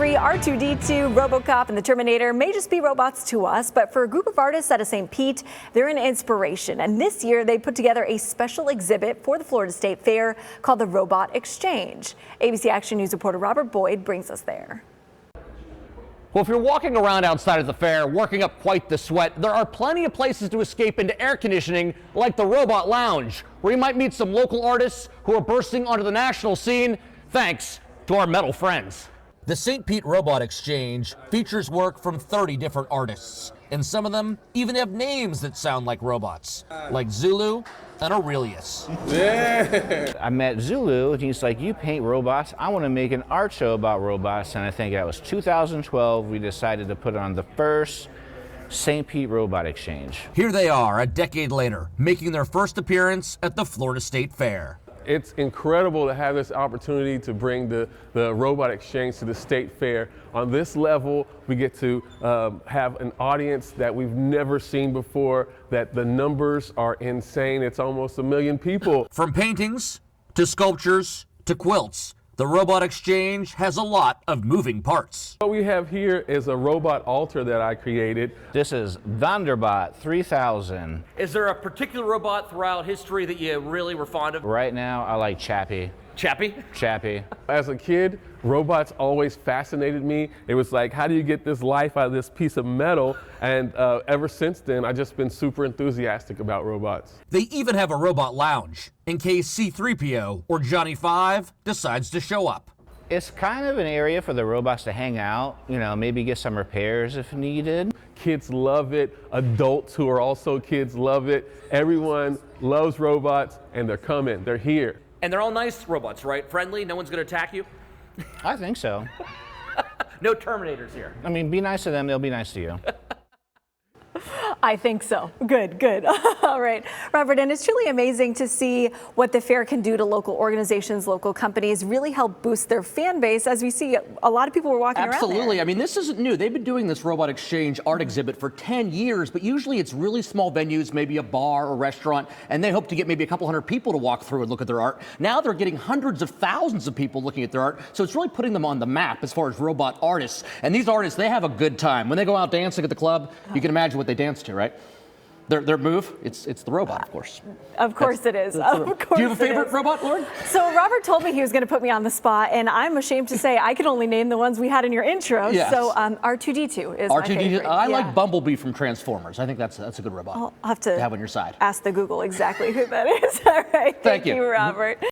history, R2-D2, RoboCop, and The Terminator may just be robots to us, but for a group of artists out of St. Pete, they're an inspiration. And this year, they put together a special exhibit for the Florida State Fair called the Robot Exchange. ABC Action News reporter Robert Boyd brings us there. Well, if you're walking around outside of the fair, working up quite the sweat, there are plenty of places to escape into air conditioning, like the Robot Lounge, where you might meet some local artists who are bursting onto the national scene, thanks to our metal friends. The St. Pete Robot Exchange features work from 30 different artists, and some of them even have names that sound like robots, like Zulu and Auraileus. Yeah. I met Zulu, and he's like, "You paint robots, I want to make an art show about robots." And I think that was 2012, we decided to put on the first St. Pete Robot Exchange. Here they are, a decade later, making their first appearance at the Florida State Fair. It's incredible to have this opportunity to bring the Robot Exchange to the State Fair. On this level, we get to have an audience that we've never seen before, that the numbers are insane. It's almost 1 million people. From paintings to sculptures to quilts, the Robot Exchange has a lot of moving parts. What we have here is a robot altar that I created. This is Vanderbot 3000. Is there a particular robot throughout history that you really were fond of? Right now, I like Chappie. Chappie? Chappie. As a kid, robots always fascinated me. It was like, how do you get this life out of this piece of metal? And ever since then, I've just been super enthusiastic about robots. They even have a robot lounge in case C-3PO or Johnny 5 decides to show up. It's kind of an area for the robots to hang out, you know, maybe get some repairs if needed. Kids love it. Adults who are also kids love it. Everyone loves robots, and they're coming. They're here. And they're all nice robots, right? Friendly, no one's gonna attack you? I think so. No Terminators here. I mean, be nice to them, they'll be nice to you. I think so. Good, good. All right, Robert, and it's truly amazing to see what the fair can do to local organizations, local companies, really help boost their fan base. As we see, a lot of people were walking around there. Absolutely. I mean, this isn't new. They've been doing this Robot Exchange art exhibit for 10 years, but usually it's really small venues, maybe a bar or restaurant, and they hope to get maybe a couple hundred people to walk through and look at their art. Now they're getting hundreds of thousands of people looking at their art, so it's really putting them on the map as far as robot artists. And these artists, they have a good time. When they go out dancing at the club, you can imagine what they dance to, right? Their move, it's the robot, of course. Of course it is. Of course. Do you have a favorite robot, Lauren? So Robert told me he was going to put me on the spot, and I'm ashamed to say I could only name the ones we had in your intro. Yes. So R2-D2 is R2-D2. my favorite. I like Bumblebee from Transformers. I think that's a good robot. I'll have to have on your side. Ask the Google exactly who that is. All right. Thank you. Robert.